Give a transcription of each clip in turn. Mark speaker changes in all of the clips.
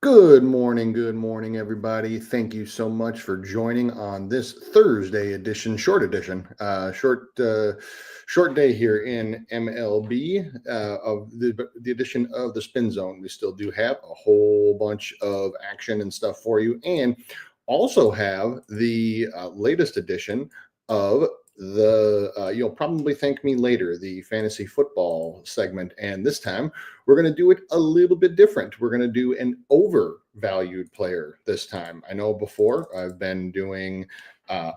Speaker 1: Good morning, everybody. Thank you so much for joining on this Thursday edition, short day here in MLB of the edition of the Spin Zone. We still do have a whole bunch of action and stuff for you, and also have the latest edition of you'll probably thank me later, the fantasy football segment. And this time we're going to do it a little bit different. We're going to do an overvalued player this time. I know before I've been doing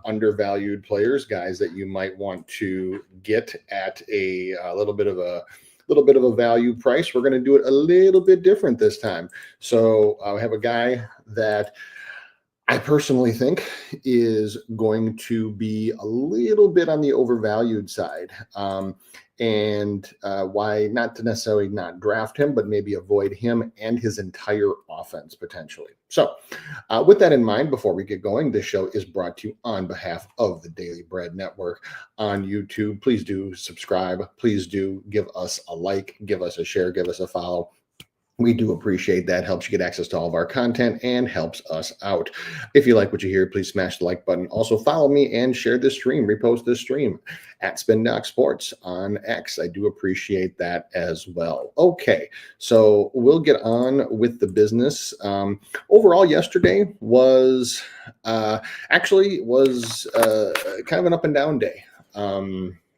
Speaker 1: undervalued players, guys that you might want to get at a little bit of a value price. We're going to do it a little bit different this time. So I have a guy that I personally think is going to be a little bit on the overvalued side. And why not to necessarily not draft him, but maybe avoid him and his entire offense potentially. So with that in mind, before we get going, this show is brought to you on behalf of the Daily Bread Network on YouTube. Please do subscribe. Please do give us a like, give us a share, give us a follow. We do appreciate that. Helps you get access to all of our content and helps us out. If you like what you hear, please smash the like button. Also follow me and share this stream, repost this stream at SpinDoc Sports on X. I do appreciate that as well. Okay, so we'll get on with the business. Overall, yesterday was kind of an up and down day.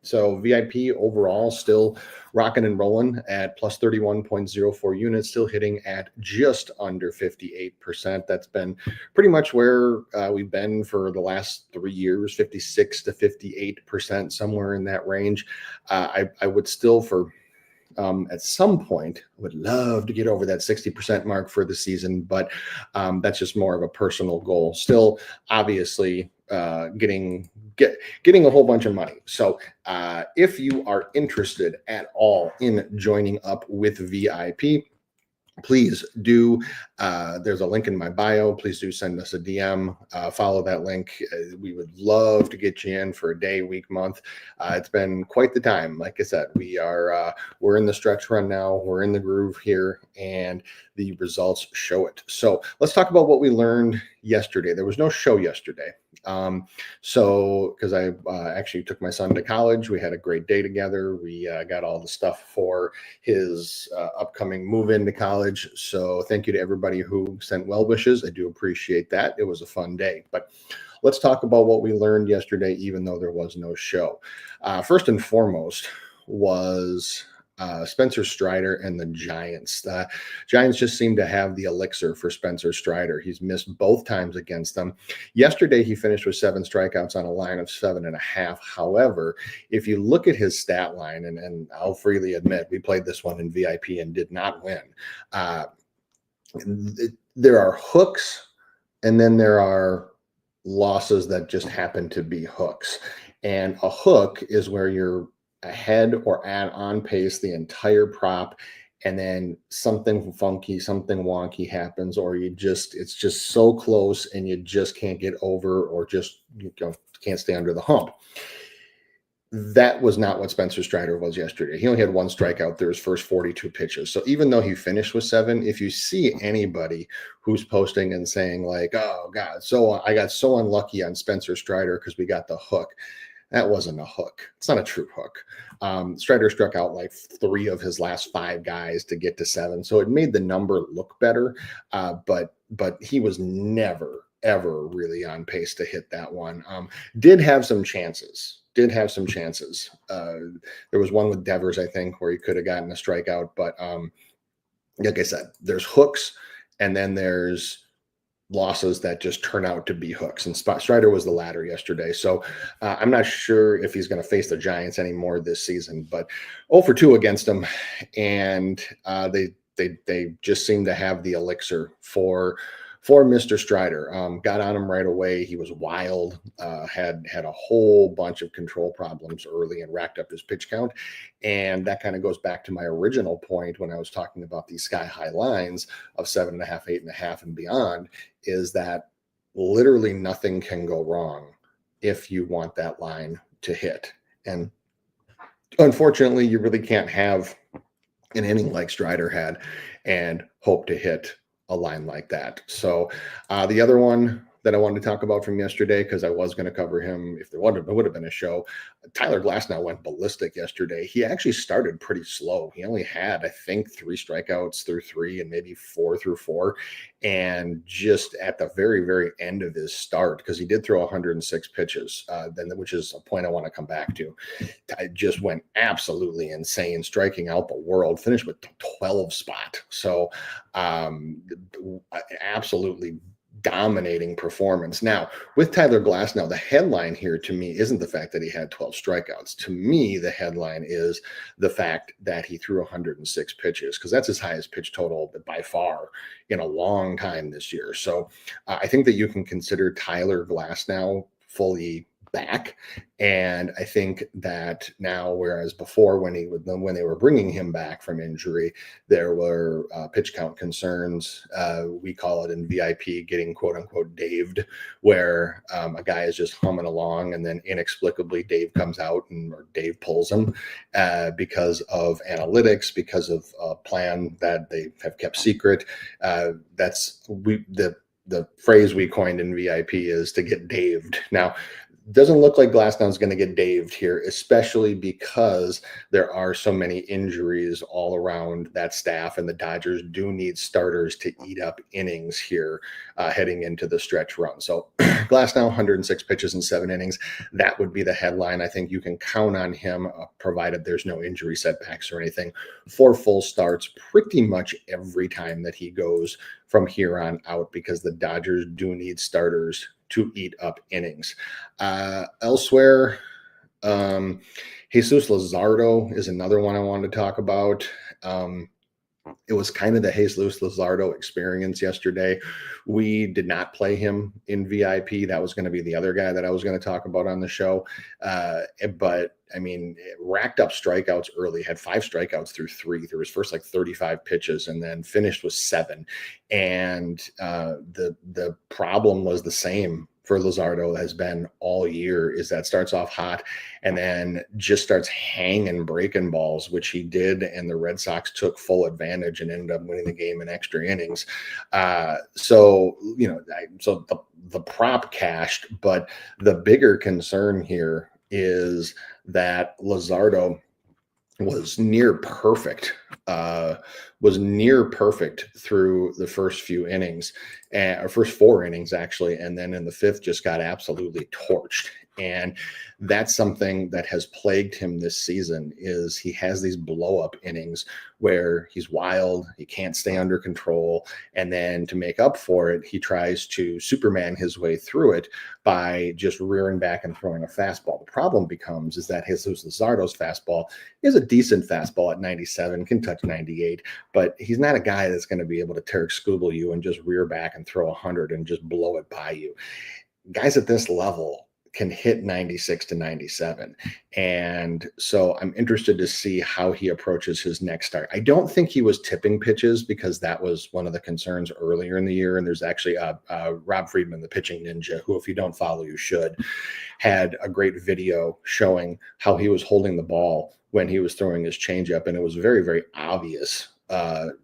Speaker 1: So VIP overall still rocking and rolling at plus 31.04 units, still hitting at just under 58%. That's been pretty much where we've been for the last 3 years, 56 to 58%, somewhere in that range. I would still at some point would love to get over that 60% mark for the season, but that's just more of a personal goal. Still, obviously, getting a whole bunch of money. So if you are interested at all in joining up with VIP, please do. There's a link in my bio. Please do send us a DM. Follow that link. We would love to get you in for a day, week, month. It's been quite the time. Like I said, we're in the stretch run now. We're in the groove here, and the results show it. So let's talk about what we learned yesterday. There was no show yesterday. Because I actually took my son to college. We had a great day together. We got all the stuff for his upcoming move into college. So thank you to everybody who sent well wishes. I do appreciate that. It was a fun day. But let's talk about what we learned yesterday, even though there was no show. First and foremost was Spencer Strider and the Giants. The Giants just seem to have the elixir for Spencer Strider. He's missed both times against them. Yesterday, he finished with 7 strikeouts on a line of 7.5. However, if you look at his stat line, and I'll freely admit, we played this one in VIP and did not win. There are hooks, and then there are losses that just happen to be hooks. And a hook is where you're ahead or on pace the entire prop, and then something funky, something wonky happens, or it's just so close and you just can't get over, or just can't stay under the hump. That was not what Spencer Strider was yesterday. He only had 1 strikeout through his first 42 pitches. So even though he finished with 7, if you see anybody who's posting and saying like, oh God, so I got so unlucky on Spencer Strider because we got the hook, that wasn't a hook. It's not a true hook. Strider struck out like 3 of his last 5 guys to get to 7. So it made the number look better. But he was never, ever really on pace to hit that one. Did have some chances. There was one with Devers, I think, where he could have gotten a strikeout. But like I said, there's hooks, and then there's losses that just turn out to be hooks, and Strider was the latter yesterday. So I'm not sure if he's going to face the Giants anymore this season, but 0 for 2 against them, and they just seem to have the elixir for Mr. Strider. Got on him right away. He was wild, had a whole bunch of control problems early and racked up his pitch count. And that kind of goes back to my original point when I was talking about these sky-high lines of 7.5, 8.5 and beyond, is that literally nothing can go wrong if you want that line to hit. And unfortunately, you really can't have an inning like Strider had and hope to hit a line like that. So the other one that I wanted to talk about from yesterday, because I was going to cover him if there would have been a show. Tyler Glasnow went ballistic yesterday. He actually started pretty slow. He only had, I think, 3 strikeouts through 3 and maybe 4 through 4. And just at the very, very end of his start, because he did throw 106 pitches, which is a point I want to come back to. I just went absolutely insane, striking out the world, finished with 12 spot. So absolutely dominating performance. Now, with Tyler Glasnow, the headline here to me isn't the fact that he had 12 strikeouts. To me, the headline is the fact that he threw 106 pitches, because that's his highest pitch total by far in a long time this year. So I think that you can consider Tyler Glasnow fully back. And I think that now, whereas before when they were bringing him back from injury, there were pitch count concerns. We call it in VIP getting quote unquote daved, where a guy is just humming along and then inexplicably Dave comes out or Dave pulls him because of analytics, because of a plan that they have kept secret. The phrase we coined in VIP is to get daved. Now, doesn't look like Glasnow's going to get daved here, especially because there are so many injuries all around that staff, and the Dodgers do need starters to eat up innings here heading into the stretch run. So Glasnow, 106 pitches in 7 innings. That would be the headline. I think you can count on him, provided there's no injury setbacks or anything, for full starts pretty much every time that he goes from here on out, because the Dodgers do need starters to eat up innings. Elsewhere, Jesus Luzardo is another one I wanted to talk about. It was kind of the Jesus Luzardo experience yesterday. We did not play him in VIP. That was going to be the other guy that I was going to talk about on the show. But I mean, racked up strikeouts early, had 5 strikeouts through 3 through his first 35 pitches, and then finished with 7. And the problem was the same for Luzardo has been all year, is that starts off hot and then just starts hanging breaking balls, which he did, and the Red Sox took full advantage and ended up winning the game in extra innings. So the prop cashed, but the bigger concern here is that Luzardo was near perfect through the first few innings, or first 4 innings actually, and then in the 5th just got absolutely torched. And that's something that has plagued him this season, is he has these blow up innings where he's wild, he can't stay under control, and then to make up for it, he tries to Superman his way through it by just rearing back and throwing a fastball. The problem becomes is that Jesus Luzardo's fastball is a decent fastball at 97, can touch 98, but he's not a guy that's going to be able to Tarek Skubal you and just rear back and throw 100 and just blow it by you. Guys at this level can hit 96 to 97. And so I'm interested to see how he approaches his next start. I don't think he was tipping pitches, because that was one of the concerns earlier in the year. And there's actually Rob Friedman, the pitching ninja, who, if you don't follow, you should, had a great video showing how he was holding the ball when he was throwing his changeup. And it was very, very obvious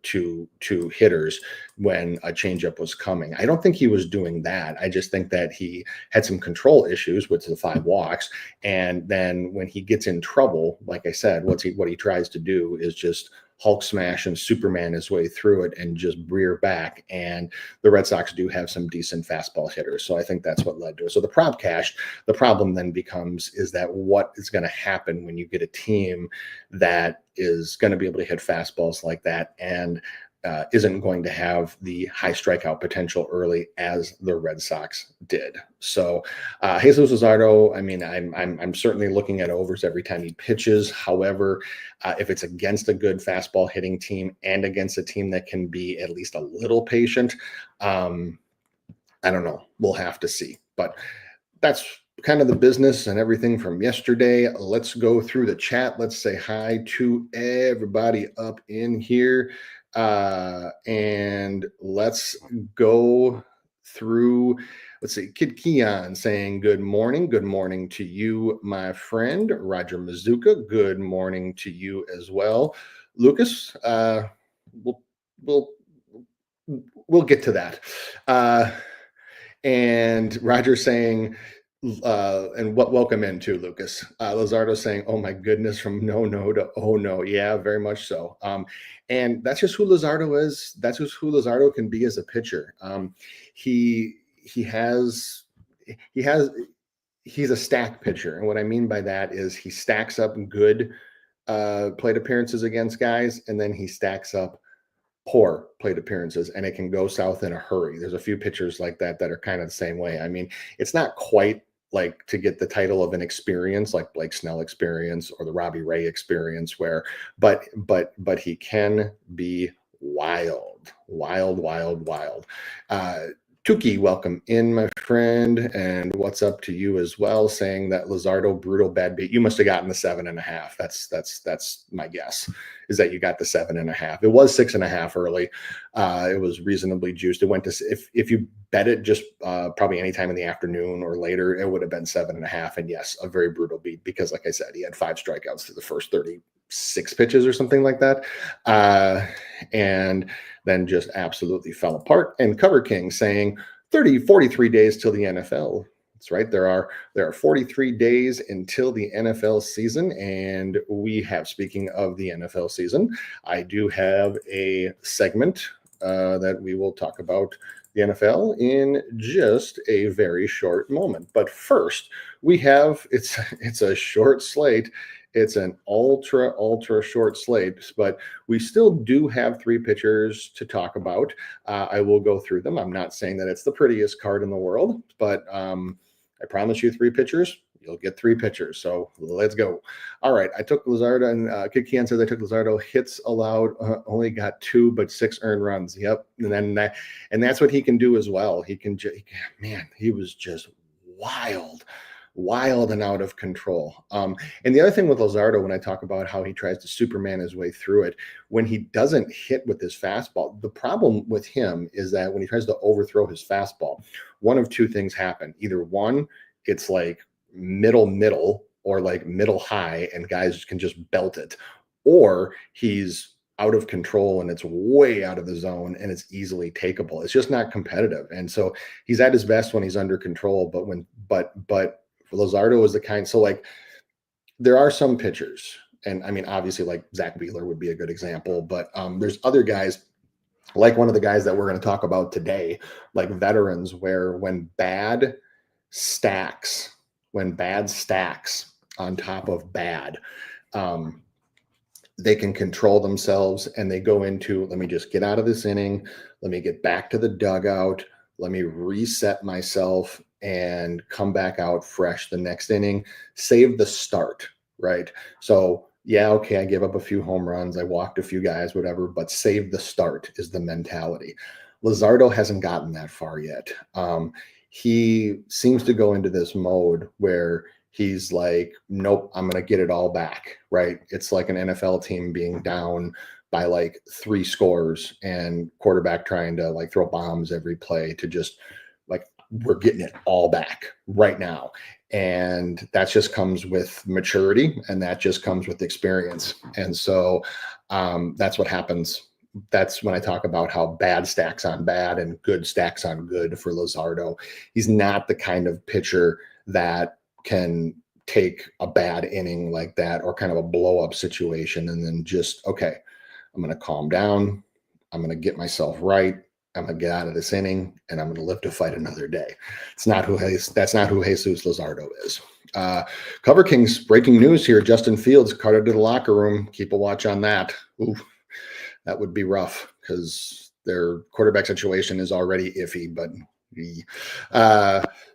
Speaker 1: to hitters when a changeup was coming. I don't think he was doing that. I just think that he had some control issues with the 5 walks. And then when he gets in trouble, like I said, what he tries to do is just Hulk smash and Superman his way through it and just rear back. And the Red Sox do have some decent fastball hitters. So I think that's what led to it. So the prop cashed. The problem then becomes is that what is going to happen when you get a team that is going to be able to hit fastballs like that and isn't going to have the high strikeout potential early as the Red Sox did. So Jesus Luzardo, I mean, I'm certainly looking at overs every time he pitches. However, if it's against a good fastball hitting team and against a team that can be at least a little patient, I don't know. We'll have to see. But that's kind of the business and everything from yesterday. Let's go through the chat. Let's say hi to everybody up in here. And let's go through, let's see, Kid Keon saying good morning. Good morning to you, my friend. Roger Mazuka, good morning to you as well. Lucas, we'll we'll get to that. And Roger saying, and what welcome in too, Lucas. Luzardo saying, "Oh my goodness," from no to oh no. Yeah, very much so. And that's just who Luzardo is. That's just who Luzardo can be as a pitcher. He has he has he's a stack pitcher, and what I mean by that is he stacks up good plate appearances against guys, and then he stacks up poor plate appearances, and it can go south in a hurry. There's a few pitchers like that that are kind of the same way. I mean, it's not quite like to get the title of an experience like Blake Snell experience or the Robbie Ray experience where but he can be wild. Tuki, welcome in, my friend, and what's up to you as well, saying that Luzardo brutal bad beat. You must have gotten the 7.5. That's my guess, is that you got the 7.5. It was 6.5 early. It was reasonably juiced. It went to, if you bet it just probably anytime in the afternoon or later, it would have been 7.5. And yes, a very brutal beat because, like I said, he had 5 strikeouts through the first 36 pitches or something like that. And then just absolutely fell apart. And Cover King saying 43 days till the NFL. That's right. There are 43 days until the NFL season. And we have, speaking of the NFL season, I do have a segment that we will talk about the NFL in just a very short moment. But first, we have, it's a short slate. It's an ultra short slate, but we still do have 3 pitchers to talk about. I will go through them. I'm not saying that it's the prettiest card in the world, but I promise you 3 pitchers. You'll get 3 pitchers. So let's go. All right. I took Luzardo, and Kid Kian says I took Luzardo. Hits allowed, only got 2, but 6 earned runs. Yep. And that's what he can do as well. He was just wild and out of control. And the other thing with Luzardo, when I talk about how he tries to Superman his way through it, when he doesn't hit with his fastball, the problem with him is that when he tries to overthrow his fastball, one of 2 things happen. Either one, it's like middle or like middle high, and guys can just belt it, or he's out of control and it's way out of the zone and it's easily takeable. It's just not competitive. And so he's at his best when he's under control, but Luzardo is the kind, so like there are some pitchers, and I mean, obviously like Zach Wheeler would be a good example, but there's other guys, like one of the guys that we're going to talk about today, like veterans, where when bad stacks on top of bad, they can control themselves and they go into, let me just get out of this inning, let me get back to the dugout, let me reset myself and come back out fresh the next inning, save the start, right? So yeah, okay, I give up a few home runs, I walked a few guys, whatever, but save the start is the mentality. Luzardo hasn't gotten that far yet. He seems to go into this mode where he's like, nope, I'm going to get it all back, right? It's like an NFL team being down by like 3 scores and quarterback trying to like throw bombs every play to just like, we're getting it all back right now. And that just comes with maturity, and that just comes with experience. And so that's what happens. That's when I talk about how bad stacks on bad and good stacks on good for Luzardo. He's not the kind of pitcher that can take a bad inning like that or kind of a blow up situation and then just, okay, I'm going to calm down. I'm going to get myself right. I'm going to get out of this inning and I'm going to live to fight another day. That's not who Jesus Luzardo is. Cover Kings, breaking news here. Justin Fields carted to the locker room. Keep a watch on that. Ooh, that would be rough because their quarterback situation is already iffy, but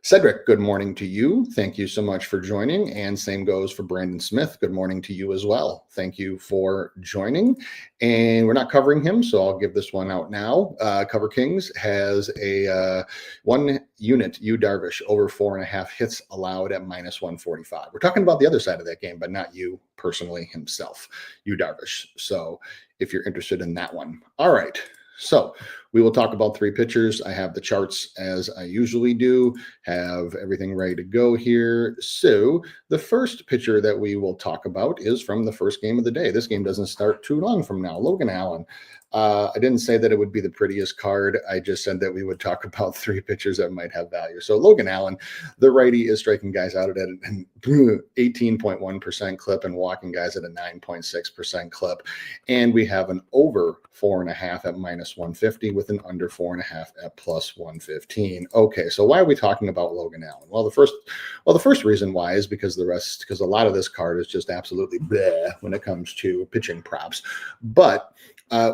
Speaker 1: Cedric, good morning to you. Thank you so much for joining. And same goes for Brandon Smith. Good morning to you as well. Thank you for joining. And we're not covering him, so I'll give this one out now. Cover Kings has a 1 unit, Yu Darvish, over 4.5 hits allowed at -145. We're talking about the other side of that game, but not you personally himself, Yu Darvish. So if you're interested in that one. All right. So We will talk about three pitchers. I have the charts as I usually do, have everything ready to go here. So the first pitcher that we will talk about is from the first game of the day. This game doesn't start too long from now. Logan Allen. I didn't say that it would be the prettiest card. I just said that we would talk about three pitchers that might have value. So Logan Allen, the righty, is striking guys out at an 18.1% clip and walking guys at a 9.6% clip. And we have an over 4.5 at -150 with an under 4.5 at +115. Okay, so why are we talking about Logan Allen? Well, the first reason why is because a lot of this card is just absolutely bleh when it comes to pitching props. But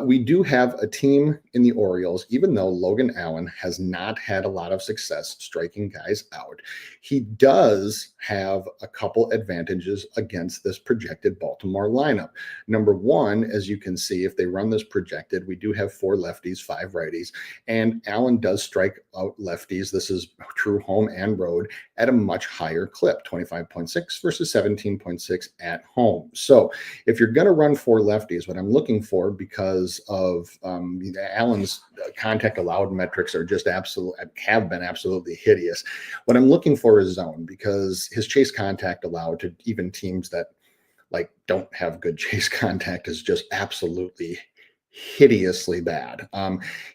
Speaker 1: we do have a team in the Orioles, even though Logan Allen has not had a lot of success striking guys out. He does have a couple advantages against this projected Baltimore lineup. Number one, as you can see, if they run this projected, we do have 4 lefties, 5 righties, and Allen does strike out lefties. This is true home and road at a much higher clip, 25.6 versus 17.6 at home. So if you're going to run 4 lefties, what I'm looking for, because of Allen's contact allowed metrics are just have been absolutely hideous. What I'm looking for is zone, because his chase contact allowed to even teams that like don't have good chase contact is just absolutely hideously bad.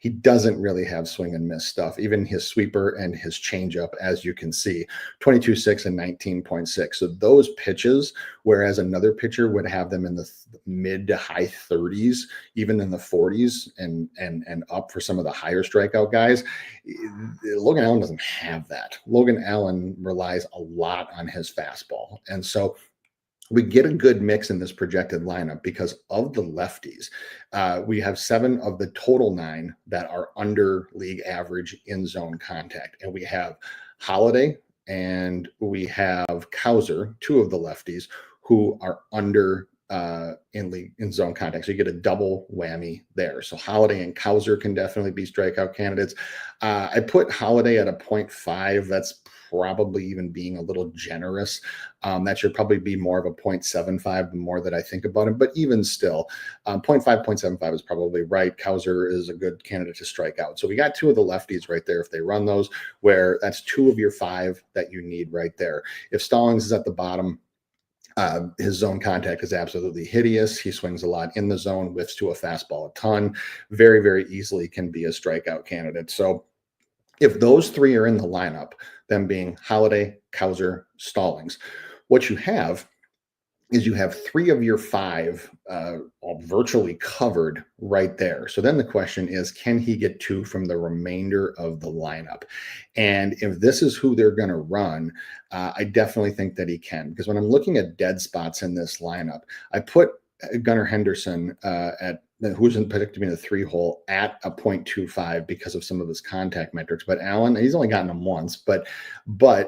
Speaker 1: He doesn't really have swing and miss stuff. Even his sweeper and his changeup, as you can see, 22.6 and 19.6. So those pitches, whereas another pitcher would have them in the mid to high 30s, even in the 40s and up for some of the higher strikeout guys, Logan Allen doesn't have that. Logan Allen relies a lot on his fastball. And so we get a good mix in this projected lineup because of the lefties. We have 7 of the total 9 that are under league average in zone contact. And we have Holiday and we have Cowser, 2 of the lefties, who are under in zone contact. So you get a double whammy there. So Holiday and Cowser can definitely be strikeout candidates. I put Holiday at a 0.5. That's probably even being a little generous. That should probably be more of a 0.75 the more that I think about it. But even still, 0.5, 0.75 is probably right. Cowser is a good candidate to strike out. So we got 2 of the lefties right there if they run those, where that's 2 of your 5 that you need right there. If Stallings is at the bottom, his zone contact is absolutely hideous. He swings a lot in the zone, whiffs to a fastball a ton, very, very easily can be a strikeout candidate. So if those 3 are in the lineup, them being Holiday, Cowser, Stallings, what you have is you have 3 of your 5 all virtually covered right there. So then the question is, can he get 2 from the remainder of the lineup? And if this is who they're going to run, I definitely think that he can. Because when I'm looking at dead spots in this lineup, I put Gunnar Henderson who's predicted to be in the 3-hole at a 0.25 because of some of his contact metrics. But Allen, he's only gotten them once, but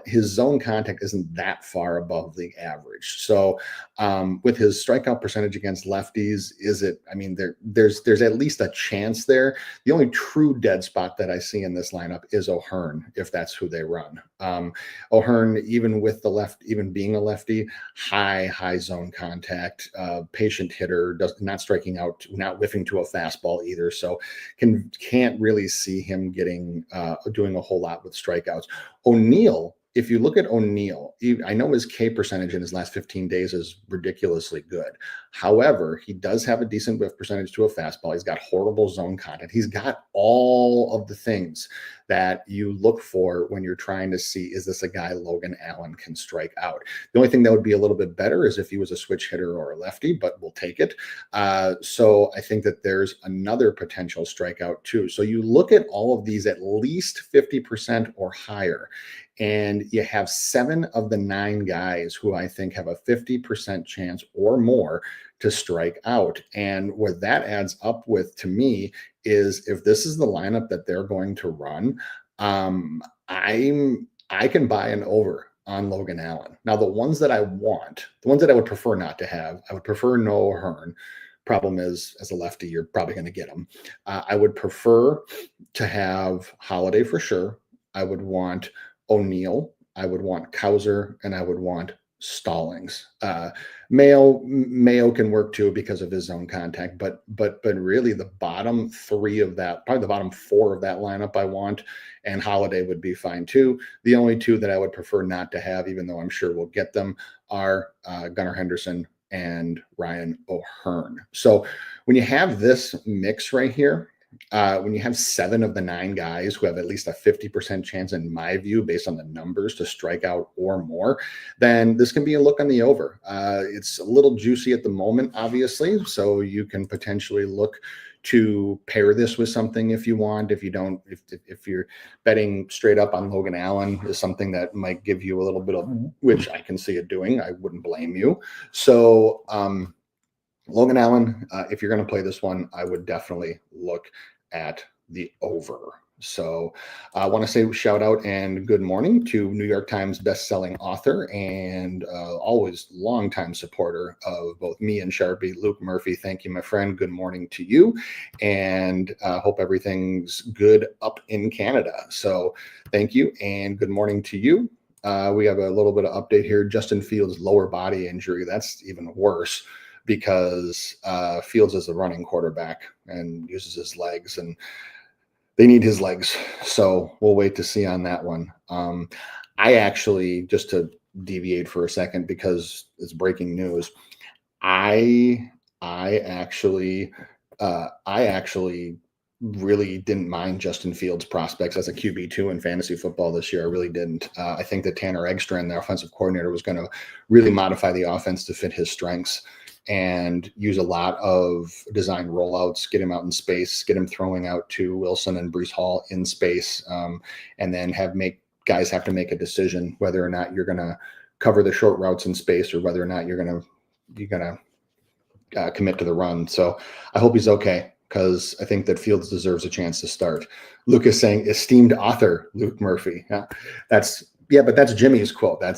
Speaker 1: his zone contact isn't that far above the average. So with his strikeout percentage against lefties, there's at least a chance there. The only true dead spot that I see in this lineup is O'Hearn, if that's who they run. O'Hearn, even being a lefty, high zone contact, patient hitter, not striking out, not whiffing to a fastball either. So can't really see him doing a whole lot with strikeouts. O'Neill, if you look at O'Neill, I know his K percentage in his last 15 days is ridiculously good. However, he does have a decent whiff percentage to a fastball. He's got horrible zone contact. He's got all of the things that you look for when you're trying to see, is this a guy Logan Allen can strike out? The only thing that would be a little bit better is if he was a switch hitter or a lefty, but we'll take it. So I think that there's another potential strikeout too. So you look at all of these at least 50% or higher, and you have 7 of the 9 guys who I think have a 50% chance or more to strike out. And what that adds up with to me is, if this is the lineup that they're going to run, I can buy an over on Logan Allen. Now, the ones that I would prefer not to have, I would prefer no O'Hearn. Problem is, as a lefty, you're probably going to get him. I would prefer to have Holiday for sure. I would want O'Neill, I would want Cowser, and I would want Stallings. Mayo can work too because of his zone contact, but really the bottom three of that, probably the bottom four of that lineup I want, and Holiday would be fine too. The only two that I would prefer not to have, even though I'm sure we'll get them, are Gunnar Henderson and Ryan O'Hearn. So when you have this mix right here, when you have 7 of the 9 guys who have at least a 50% chance, in my view, based on the numbers, to strike out or more, then this can be a look on the over. It's a little juicy at the moment, obviously, so you can potentially look to pair this with something if you want. If you don't, if you're betting straight up on Logan Allen, is something that might give you a little bit of, which I can see it doing. I wouldn't blame you. So, Logan Allen, if you're going to play this one, I would definitely look at the over. So I want to say shout out and good morning to New York Times bestselling author and always longtime supporter of both me and Sharpie, Luke Murphy. Thank you, my friend. Good morning to you, and hope everything's good up in Canada. So thank you and good morning to you. We have a little bit of update here. Justin Fields' lower body injury. That's even worse, because Fields is a running quarterback and uses his legs, and they need his legs. So we'll wait to see on that one. I actually, just to deviate for a second because it's breaking news, I actually really didn't mind Justin Fields' prospects as a QB2 in fantasy football this year. I really didn't. I think that Tanner Eggstrand, the offensive coordinator, was going to really modify the offense to fit his strengths and use a lot of design rollouts, get him out in space, get him throwing out to Wilson and Breece Hall in space, and then guys have to make a decision whether or not you're going to cover the short routes in space or whether or not you're going to commit to the run. So I hope he's okay, because I think that Fields deserves a chance to start. Luke is saying esteemed author Luke Murphy. But that's Jimmy's quote. I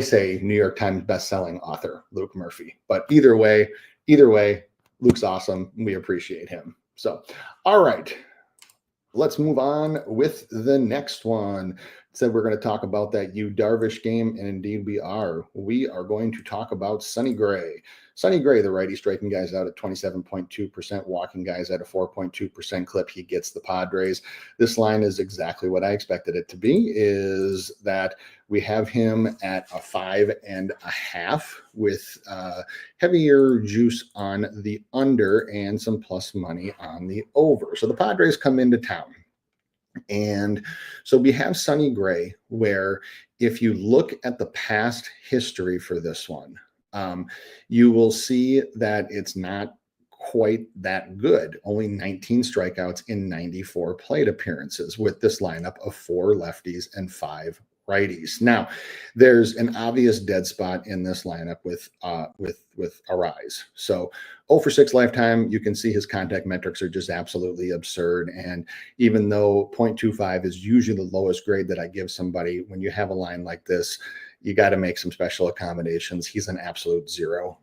Speaker 1: say New York Times bestselling author Luke Murphy. But either way, Luke's awesome. We appreciate him. So, all right, let's move on with the next one. Said we're going to talk about that Yu Darvish game, and indeed we are. We are going to talk about Sonny Gray. Sonny Gray, the righty, striking guys out at 27.2%, walking guys at a 4.2% clip. He gets the Padres. This line is exactly what I expected it to be, is that we have him at a 5.5 with heavier juice on the under and some plus money on the over. So the Padres come into town. And so we have Sonny Gray, where if you look at the past history for this one, you will see that it's not quite that good. Only 19 strikeouts in 94 plate appearances with this lineup of 4 lefties and 5 righties. Now, there's an obvious dead spot in this lineup with Arise. So 0 for 6 lifetime, you can see his contact metrics are just absolutely absurd. And even though 0.25 is usually the lowest grade that I give somebody, when you have a line like this, you got to make some special accommodations. He's an absolute 0.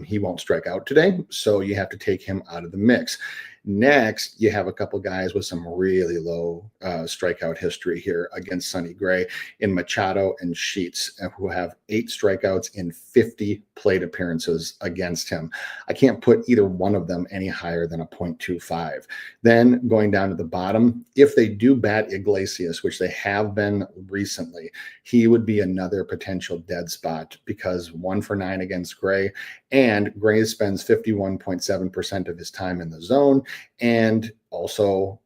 Speaker 1: He won't strike out today, so you have to take him out of the mix. Next, you have a couple guys with some really low strikeout history here against Sonny Gray in Machado and Sheets, who have 8 strikeouts in 50 plate appearances against him. I can't put either one of them any higher than a 0.25. Then going down to the bottom, if they do bat Iglesias, which they have been recently, he would be another potential dead spot, because 1 for 9 against Gray, and Gray spends 51.7% of his time in the zone. And also,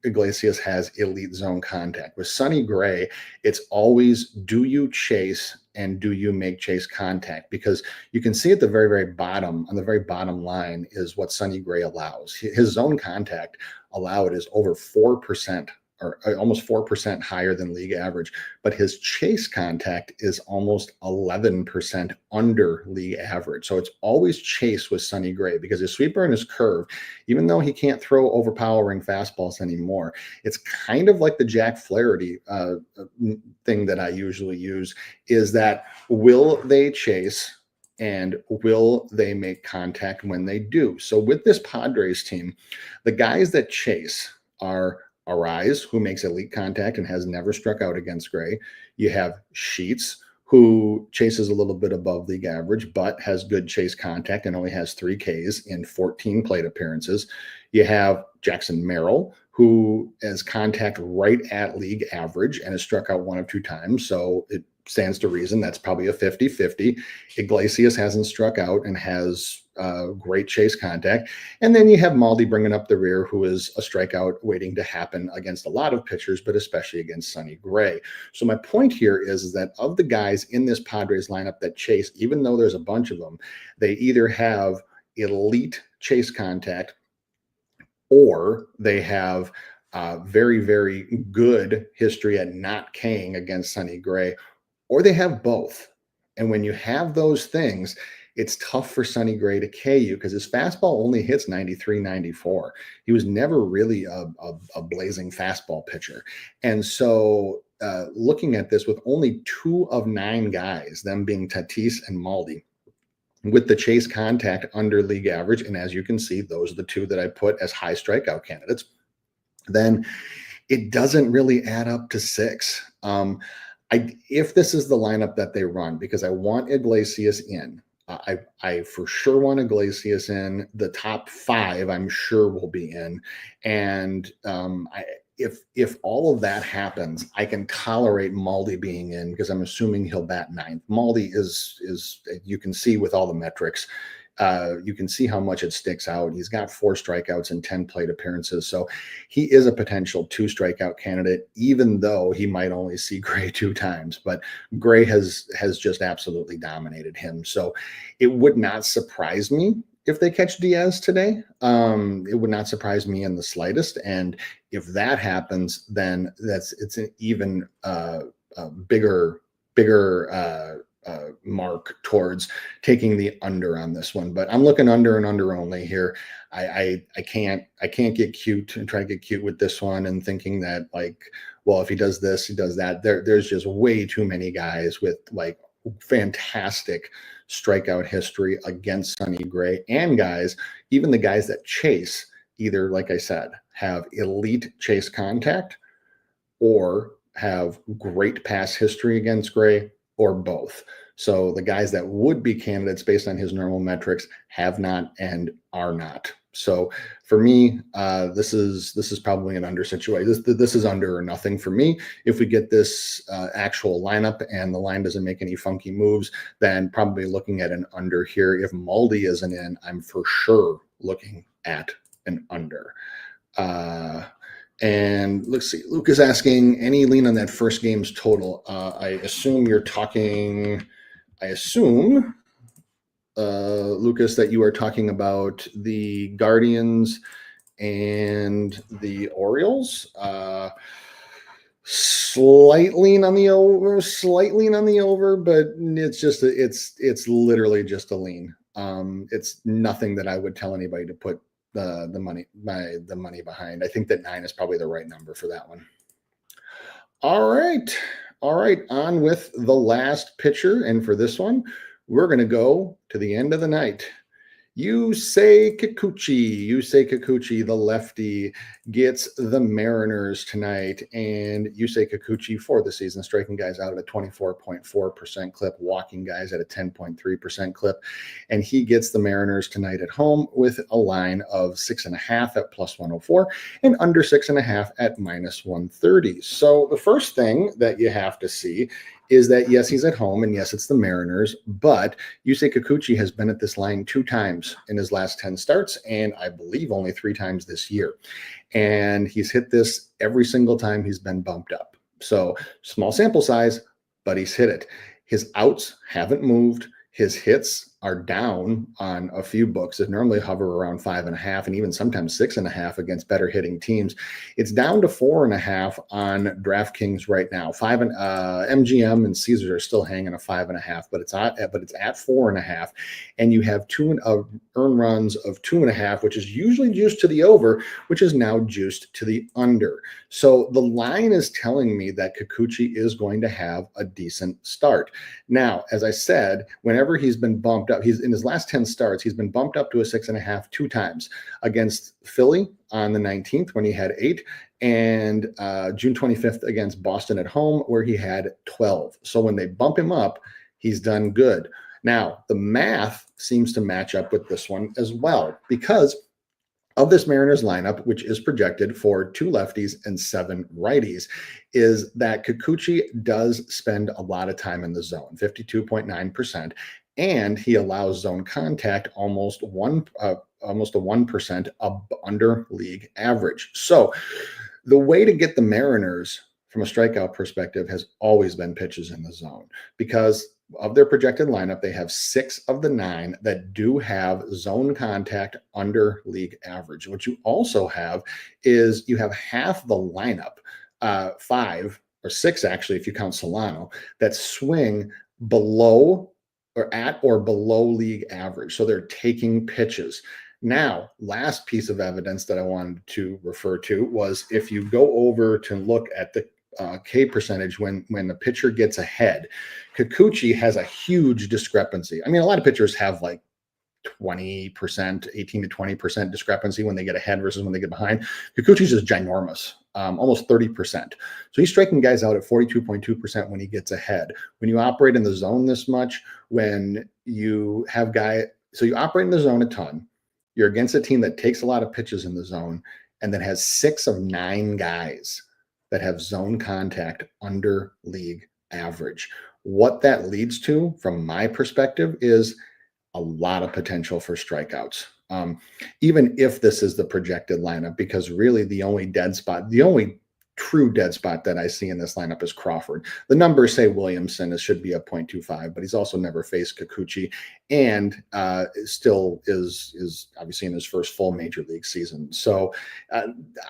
Speaker 1: Iglesias has elite zone contact. With Sonny Gray, it's always, do you chase and do you make chase contact? Because you can see at the very, very bottom, on the very bottom line, is what Sonny Gray allows. His zone contact allowed is over 4%, or almost 4% higher than league average, but his chase contact is almost 11% under league average. So it's always chase with Sonny Gray, because his sweeper and his curve, even though he can't throw overpowering fastballs anymore, it's kind of like the Jack Flaherty thing that I usually use, is that will they chase and will they make contact when they do? So with this Padres team, the guys that chase are Arise, who makes elite contact and has never struck out against Gray. You have Sheets, who chases a little bit above league average, but has good chase contact and only has 3 Ks in 14 plate appearances. You have Jackson Merrill, who has contact right at league average and has struck out 1 of 2 times. So it stands to reason that's probably a 50-50. Iglesias hasn't struck out and has great chase contact. And then you have Maldi bringing up the rear, who is a strikeout waiting to happen against a lot of pitchers, but especially against Sonny Gray. So my point here is that of the guys in this Padres lineup that chase, even though there's a bunch of them, they either have elite chase contact or they have very, very good history at not K'ing against Sonny Gray, or they have both. And when you have those things, it's tough for Sonny Gray to K you because his fastball only hits 93, 94. He was never really a blazing fastball pitcher. And so looking at this with only 2 of 9 guys, them being Tatis and Maldi, with the chase contact under league average, and as you can see, those are the 2 that I put as high strikeout candidates, then it doesn't really add up to 6. If this is the lineup that they run, because I want Iglesias in, I for sure want Iglesias in. The top 5, I'm sure, will be in. And if all of that happens, I can tolerate Maldi being in because I'm assuming he'll bat 9th. Maldi is you can see with all the metrics, you can see how much it sticks out. He's got 4 strikeouts and 10 plate appearances. So he is a potential 2 strikeout candidate, even though he might only see Gray 2 times. But Gray has just absolutely dominated him. So it would not surprise me if they catch Diaz today. It would not surprise me in the slightest. And if that happens, then it's an even bigger mark towards taking the under on this one. But I'm looking under and under only here. I can't get cute and try to get cute with this one and thinking that, like, well, if he does this, he does that. There's just way too many guys with like fantastic strikeout history against Sonny Gray, and guys, even the guys that chase, either, like I said, have elite chase contact or have great pass history against Gray, or both. So the guys that would be candidates based on his normal metrics have not and are not. So for me, this is probably an under situation. This is under or nothing for me. If we get this actual lineup and the line doesn't make any funky moves, then probably looking at an under here. If Maldi isn't in, I'm for sure looking at an under. And let's see, Luke is asking, any lean on that first game's total? I assume you're talking, Lucas, that you are talking about the Guardians and the Orioles. Slight lean on the over, but it's just it's literally just a lean. It's nothing that I would tell anybody to put the money behind. I think that 9 is probably the right number for that one. All right, on with the last pitcher, and for this one, we're going to go to the end of the night. Yusei Kikuchi, the lefty, gets the Mariners tonight. And Yusei Kikuchi for the season, striking guys out at a 24.4% clip, walking guys at a 10.3% clip. And he gets the Mariners tonight at home with a line of 6.5 at +104 and under 6.5 at -130. So the first thing that you have to see is that, yes, he's at home, and yes, it's the Mariners, but Yusei Kikuchi has been at this line 2 times in his last 10 starts, and I believe only 3 times this year. And he's hit this every single time he's been bumped up. So small sample size, but he's hit it. His outs haven't moved. His hits are down on a few books that normally hover around 5.5 and even sometimes 6.5 against better hitting teams. It's down to 4.5 on DraftKings right now. MGM and Caesars are still hanging a 5.5, but it's at 4.5, and you have earned runs of 2.5, which is usually juiced to the over, which is now juiced to the under. So the line is telling me that Kikuchi is going to have a decent start. Now, as I said, whenever he's been bumped bumped up. He's in his last 10 starts, he's been bumped up to a 6.5 2 times against Philly on the 19th when he had 8, and June 25th against Boston at home where he had 12. So when they bump him up, he's done good. Now, the math seems to match up with this one as well because of this Mariners lineup, which is projected for 2 lefties and 7 righties, is that Kikuchi does spend a lot of time in the zone, 52.9%, and he allows zone contact almost a 1% under league average. So the way to get the Mariners from a strikeout perspective has always been pitches in the zone because of their projected lineup, they have 6 of the 9 that do have zone contact under league average. What you also have is you have half the lineup, 5 or 6 actually, if you count Solano, that swing below or at or below league average. So they're taking pitches. Now, last piece of evidence that I wanted to refer to was if you go over to look at the K percentage when the pitcher gets ahead, Kikuchi has a huge discrepancy. I mean, a lot of pitchers have like 20%, 18 to 20% discrepancy when they get ahead versus when they get behind. Kikuchi's is ginormous, almost 30%. So he's striking guys out at 42.2% when he gets ahead. When you operate in the zone this much, when you have so you operate in the zone a ton, you're against a team that takes a lot of pitches in the zone and that has 6 of 9 guys that have zone contact under league average. What that leads to, from my perspective, is a lot of potential for strikeouts. Even if this is the projected lineup, because really the only true dead spot that I see in this lineup is Crawford. The numbers say Williamson should be a 0.25, but he's also never faced Kikuchi and still is obviously in his first full major league season. So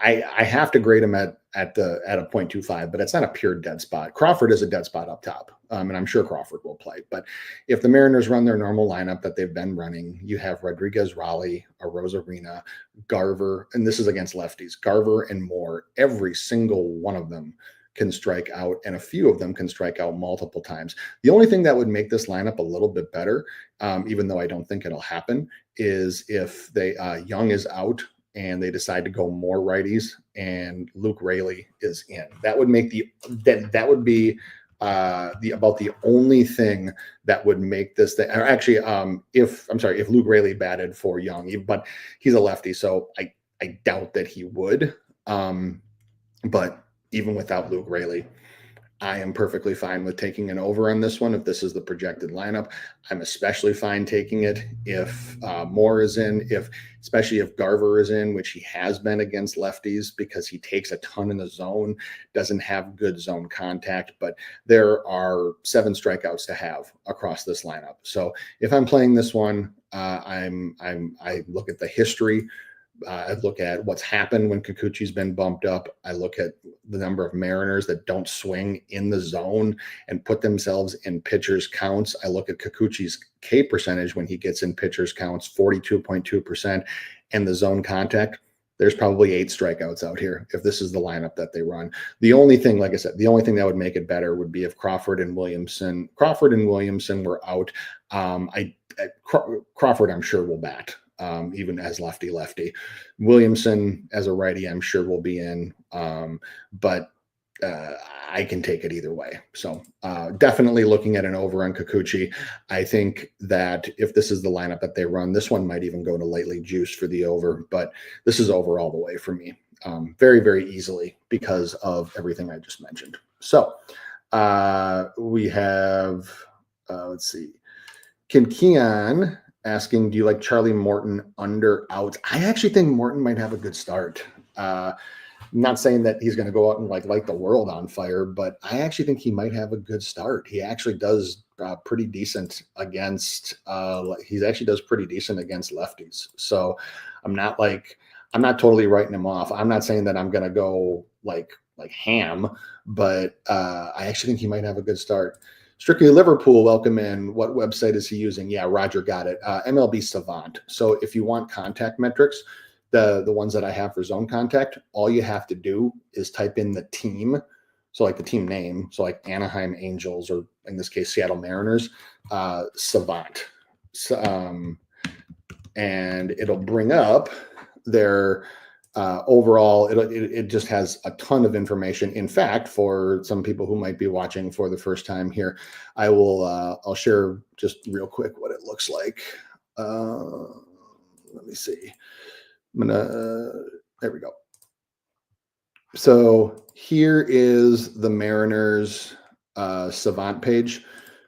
Speaker 1: I have to grade him at a 0.25, but it's not a pure dead spot. Crawford is a dead spot up top. And I'm sure Crawford will play. But if the Mariners run their normal lineup that they've been running, you have Rodriguez, Raleigh, Arozarena, Garver, and this is against lefties, Garver and Moore. Every single one of them can strike out, and a few of them can strike out multiple times. The only thing that would make this lineup a little bit better, even though I don't think it'll happen, is if Young is out and they decide to go more righties and Luke Raley is in. That would make that would be about the only thing that would make this thing. Or actually, if Luke Raley batted for Young, but he's a lefty, so I doubt that he would. But even without Luke Raley, I am perfectly fine with taking an over on this one. If this is the projected lineup, I'm especially fine taking it if Moore is in, especially if Garver is in, which he has been against lefties because he takes a ton in the zone, doesn't have good zone contact, but there are 7 strikeouts to have across this lineup. So if I'm playing this one, I look at the history. I look at what's happened when Kikuchi's been bumped up. I look at the number of Mariners that don't swing in the zone and put themselves in pitchers' counts. I look at Kikuchi's K percentage when he gets in pitchers' counts, 42.2%, and the zone contact. There's probably 8 strikeouts out here if this is the lineup that they run. The only thing, like I said, the only thing that would make it better would be if Crawford and Williamson were out. Crawford, I'm sure, will bat. Even as lefty. Williamson as a righty, I'm sure will be in, but I can take it either way. So definitely looking at an over on Kikuchi. I think that if this is the lineup that they run, this one might even go to lightly juiced for the over, but this is over all the way for me, very, very easily because of everything I just mentioned. So we have, let's see, Keon asking, do you like Charlie Morton under outs? I actually think Morton might have a good start. I'm not saying that he's going to go out and light the world on fire, but I actually think he might have a good start. He actually does pretty decent against lefties. So I'm not totally writing him off. I'm not saying that I'm going to go like ham, but I actually think he might have a good start. Strictly Liverpool, welcome in. What website is he using? Yeah, Roger got it. MLB Savant. So if you want contact metrics, the ones that I have for zone contact, all you have to do is type in the team. So like the team name, so like Anaheim Angels, or in this case, Seattle Mariners, Savant. and it'll bring up their overall. It just has a ton of information. In fact, for some people who might be watching for the first time here, I'll share just real quick what it looks like. Let me see. There we go. So here is the Mariners Savant page.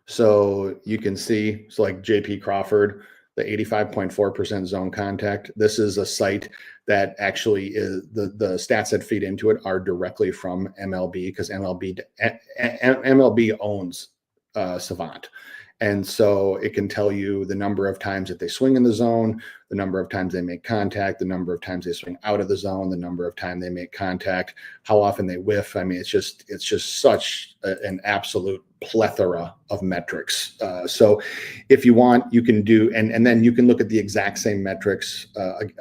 Speaker 1: So you can see, so like JP Crawford, the 85.4% zone contact. This is a site that actually is the stats that feed into it are directly from MLB, because MLB owns Savant. And so it can tell you the number of times that they swing in the zone, the number of times they make contact, the number of times they swing out of the zone, the number of times they make contact, how often they whiff. I mean, it's just such an absolute plethora of metrics. So if you want, you can do, and then you can look at the exact same metrics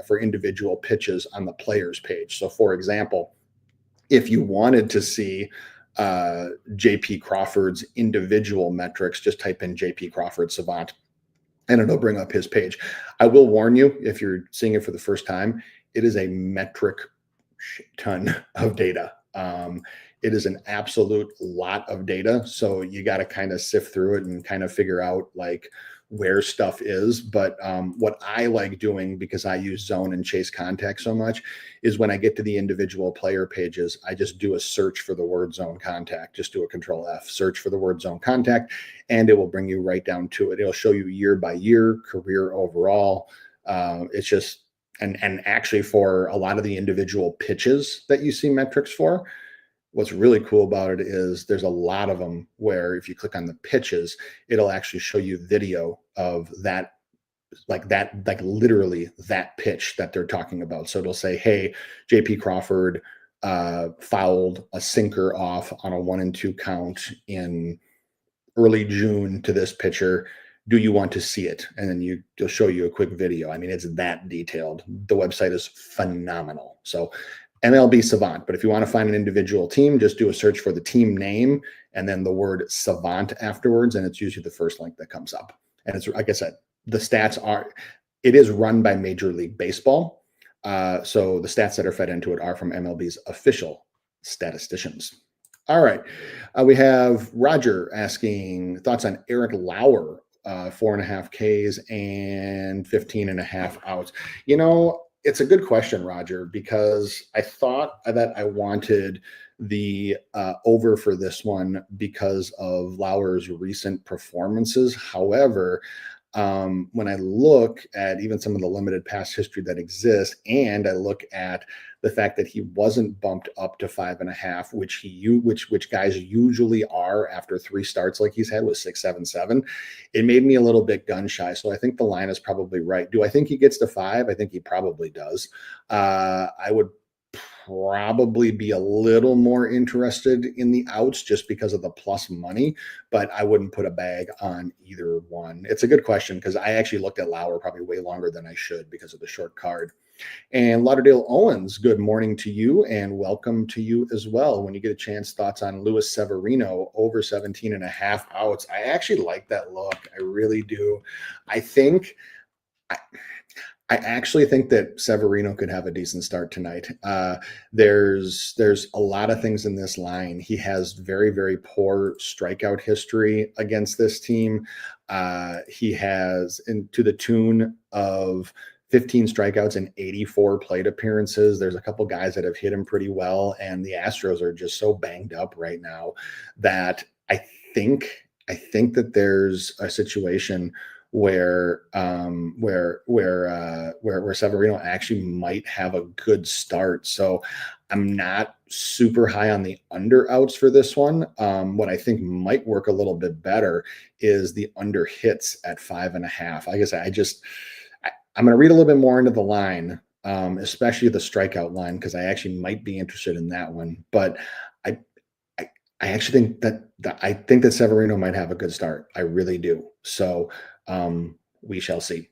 Speaker 1: for individual pitches on the players page. So for example, if you wanted to see JP Crawford's individual metrics, just type in JP Crawford Savant and it'll bring up his page. I will warn you, if you're seeing it for the first time, it is a metric ton of data. It is an absolute lot of data. So you got to kind of sift through it and kind of figure out like where stuff is. But what I like doing, because I use zone and chase contact so much, is when I get to the individual player pages, I just do a search for the word zone contact. Just do a Control F, search for the word zone contact, and it will bring you right down to it. It'll show you year by year, career overall. It's just, and actually for a lot of the individual pitches that you see metrics for, what's really cool about it is there's a lot of them where if you click on the pitches, it'll actually show you video of that, like literally that pitch that they're talking about. So it'll say, hey, JP Crawford fouled a sinker off on a 1-2 count in early June to this pitcher. Do you want to see it? And then it'll show you a quick video. I mean, it's that detailed. The website is phenomenal. So MLB Savant. But if you want to find an individual team, just do a search for the team name and then the word Savant afterwards, and it's usually the first link that comes up. And it's, like I said, the stats it is run by Major League Baseball. So the stats that are fed into it are from MLB's official statisticians. All right. We have Roger asking thoughts on Eric Lauer, 4.5 Ks and 15.5 outs. You know, it's a good question, Roger, because I thought that I wanted the over for this one because of Lauer's recent performances. However, when I look at even some of the limited past history that exists, and I look at the fact that he wasn't bumped up to 5.5, which guys usually are after 3 starts like he's had with 6, 7, 7, it made me a little bit gun shy. So I think the line is probably right. Do I think he gets to 5? I think he probably does. I would probably be a little more interested in the outs just because of the plus money, but I wouldn't put a bag on either one. It's a good question because I actually looked at Lauer probably way longer than I should because of the short card. And Lauderdale Owens, good morning to you and welcome to you as well. When you get a chance, thoughts on Luis Severino over 17.5 outs. I actually like that look. I really do. I actually think that Severino could have a decent start tonight. There's a lot of things in this line. He has very, very poor strikeout history against this team. He has, to the tune of 15 strikeouts and 84 plate appearances. There's a couple guys that have hit him pretty well, and the Astros are just so banged up right now that I think that there's a situation where Severino actually might have a good start. So I'm not super high on the under outs for this one. What I think might work a little bit better is the under hits at 5.5. Like I said, I'm going to read a little bit more into the line, especially the strikeout line, because I actually might be interested in that one. But I actually think that Severino might have a good start. I really do. So we shall see.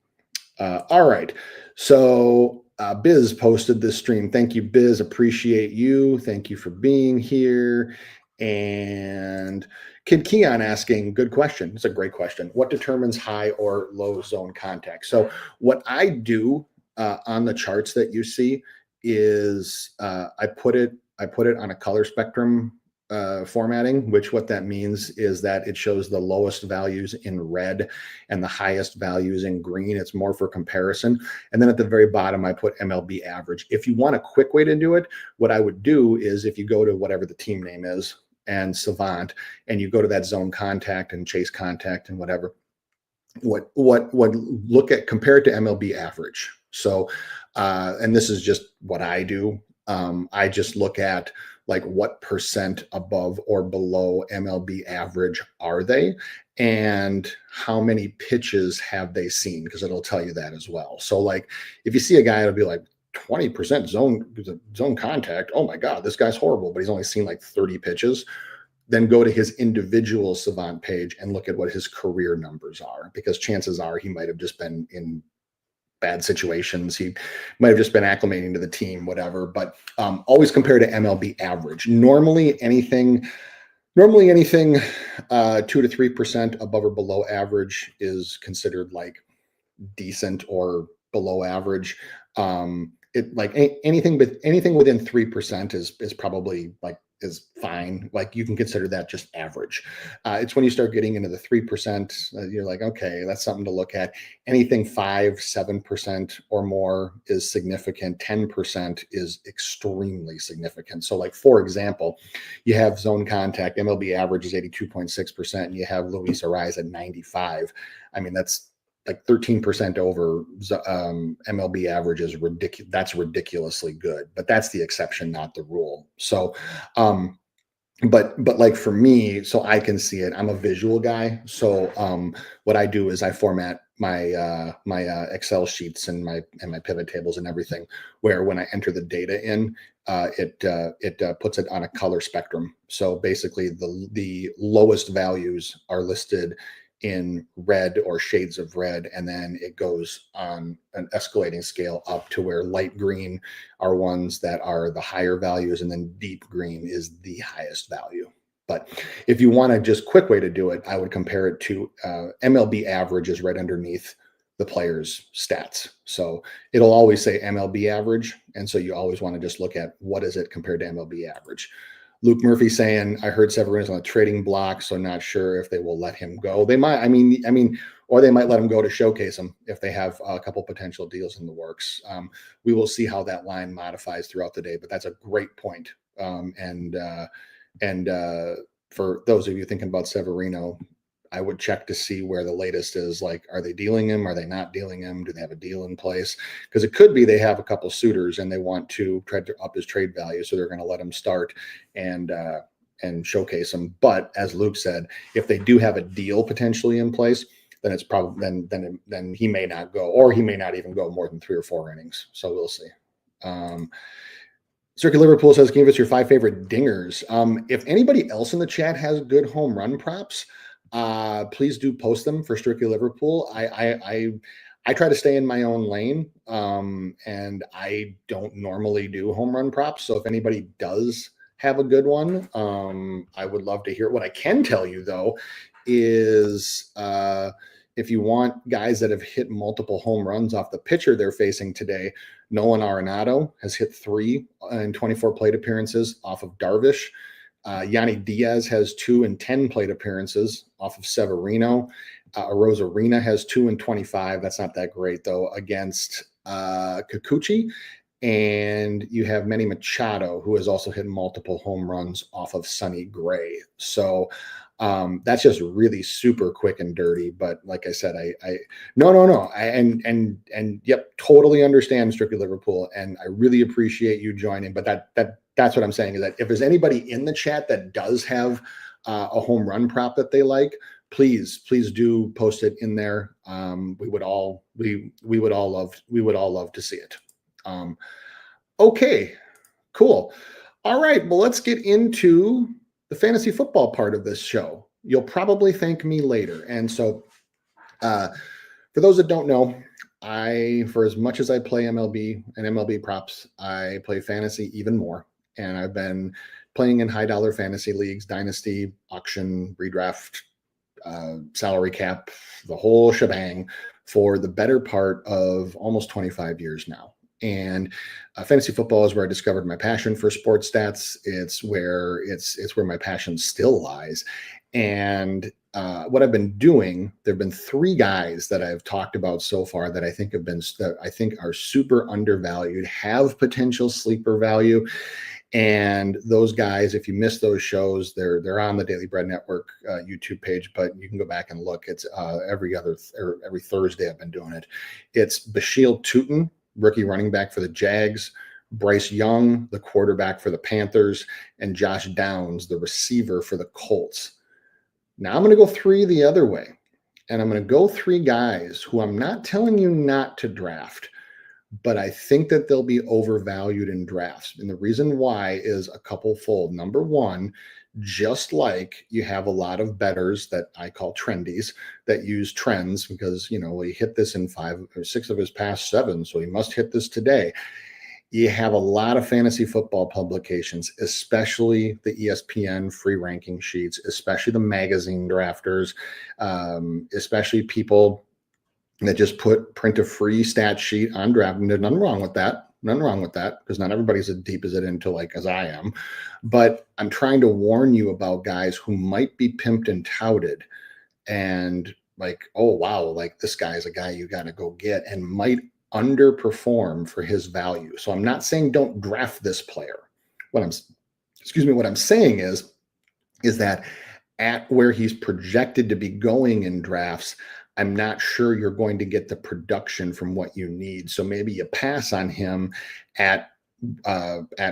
Speaker 1: All right. So Biz posted this stream. Thank you, Biz. Appreciate you. Thank you for being here. And Kid Keon asking, good question. It's a great question. What determines high or low zone contact? So what I do on the charts that you see is I put it on a color spectrum formatting, which what that means is that it shows the lowest values in red and the highest values in green. It's more for comparison. And then at the very bottom, I put MLB average. If you want a quick way to do it, what I would do is if you go to whatever the team name is and Savant, and you go to that zone contact and chase contact and whatever, what look at, compare it to MLB average. So, and this is just what I do. I just look at like what percent above or below MLB average are they, and how many pitches have they seen, because it'll tell you that as well. So like if you see a guy, it'll be like 20% zone contact. Oh my God, this guy's horrible, but he's only seen like 30 pitches. Then go to his individual Savant page and look at what his career numbers are, because chances are he might have just been in bad situations. He might have just been acclimating to the team, whatever. But always compare to MLB average. Normally anything 2 to 3% above or below average is considered like decent or below average. It like anything within 3% is probably like is fine. Like you can consider that just average. It's when you start getting into the 3%, you're like, okay, that's something to look at. Anything 5-7% or more is significant. 10% is extremely significant. So like, for example, you have zone contact, MLB average is 82.6%, and you have Luis Ariz at 95. I mean, that's like 13% over MLB average is ridiculous. That's ridiculously good, but that's the exception, not the rule. So, but like for me, so I can see it. I'm a visual guy. So what I do is I format my Excel sheets and my pivot tables and everything, where when I enter the data in, it puts it on a color spectrum. So basically the lowest values are listed in red or shades of red, and then it goes on an escalating scale up to where light green are ones that are the higher values, and then deep green is the highest value. But if you want a just quick way to do it, I would compare it to MLB average is right underneath the player's stats. So it'll always say MLB average, and so you always want to just look at what is it compared to MLB average. Luke Murphy saying, I heard Severino's on a trading block, so not sure if they will let him go. They might, I mean, or they might let him go to showcase him if they have a couple potential deals in the works. We will see how that line modifies throughout the day, but that's a great point. And for those of you thinking about Severino, I would check to see where the latest is. Like, are they dealing him? Are they not dealing him? Do they have a deal in place? Because it could be they have a couple suitors and they want to try to up his trade value, so they're going to let him start and showcase him. But as Luke said, if they do have a deal potentially in place, then it's probably then he may not go, or he may not even go more than 3 or 4 innings. So we'll see. Circuit Liverpool says, "Give us your 5 favorite dingers." If anybody else in the chat has good home run props, please do post them for Strictly Liverpool. I try to stay in my own lane, and I don't normally do home run props. So if anybody does have a good one, I would love to hear it. What I can tell you though is if you want guys that have hit multiple home runs off the pitcher they're facing today, Nolan Arenado has hit 3 in 24 plate appearances off of Darvish. Yanni Diaz has 2 in 10 plate appearances off of Severino. Arozarena has 2 in 25. That's not that great though, against Kikuchi. And you have Manny Machado, who has also hit multiple home runs off of Sonny Gray. So that's just really super quick and dirty. But like I said, no. Yep, totally understand Strictly Liverpool, and I really appreciate you joining. But that's what I'm saying, is that if there's anybody in the chat that does have a home run prop that they like, please do post it in there. We would all love to see it. Okay, cool. All right, well, let's get into the fantasy football part of this show. You'll probably thank me later. And so for those that don't know, for as much as I play MLB and MLB props, I play fantasy even more. And I've been playing in high dollar fantasy leagues, dynasty, auction, redraft, salary cap, the whole shebang for the better part of almost 25 years now. And fantasy football is where I discovered my passion for sports stats. It's where my passion still lies. And what I've been doing, there have been three guys that I've talked about so far that I think are super undervalued, have potential sleeper value. And those guys, if you missed those shows, they're on the Daily Bread Network YouTube page, but you can go back and look. It's every Thursday I've been doing it. It's Bashil Tutin, rookie running back for the Jags, Bryce Young, the quarterback for the Panthers, and Josh Downs, the receiver for the Colts. Now I'm going to go three the other way, and I'm going to go three guys who I'm not telling you not to draft, but I think that they'll be overvalued in drafts. And the reason why is a couple fold. Number one, just like you have a lot of bettors that I call trendies that use trends because, he hit this in 5 or 6 of his past 7, so he must hit this today. You have a lot of fantasy football publications, especially the ESPN free ranking sheets, especially the magazine drafters, especially people that just print a free stat sheet on draft. And there's nothing wrong with that. Because not everybody's as deep as it into as I am. But I'm trying to warn you about guys who might be pimped and touted and oh, wow, this guy's a guy you got to go get and might underperform for his value. So I'm not saying don't draft this player. What I'm saying is that at where he's projected to be going in drafts, I'm not sure you're going to get the production from what you need. So maybe you pass on him at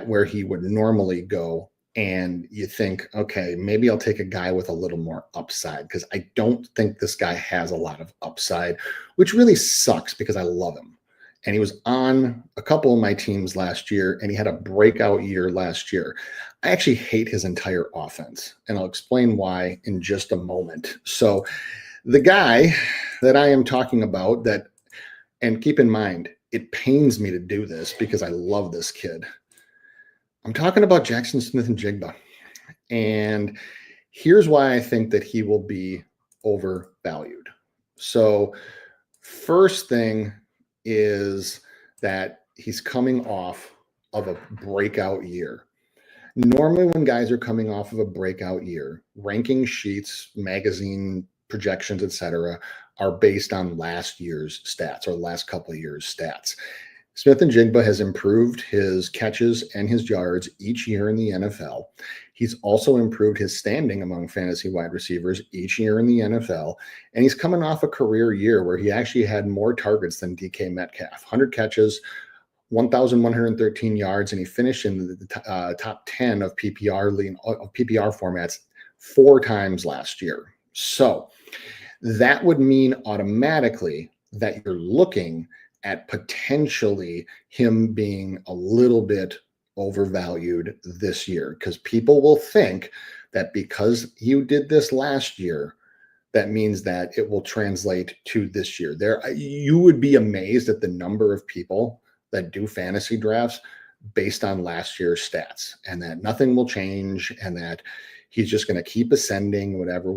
Speaker 1: where he would normally go. And you think, okay, maybe I'll take a guy with a little more upside because I don't think this guy has a lot of upside, which really sucks because I love him. And he was on a couple of my teams last year, and he had a breakout year last year. I actually hate his entire offense, and I'll explain why in just a moment. So the guy that I am talking about and keep in mind, it pains me to do this because I love this kid. I'm talking about Jackson Smith-Njigba. And here's why I think that he will be overvalued. So first thing is that he's coming off of a breakout year. Normally when guys are coming off of a breakout year, ranking sheets, magazine projections, etc., are based on last year's stats or last couple of years' stats. Smith-Njigba has improved his catches and his yards each year in the NFL. He's also improved his standing among fantasy wide receivers each year in the NFL. And he's coming off a career year where he actually had more targets than DK Metcalf. 100 catches, 1,113 yards, and he finished in the top 10 of PPR formats 4 times last year. So that would mean automatically that you're looking at potentially him being a little bit overvalued this year, because people will think that because you did this last year, that means that it will translate to this year. You would be amazed at the number of people that do fantasy drafts based on last year's stats, and that nothing will change, and that he's just going to keep ascending, whatever.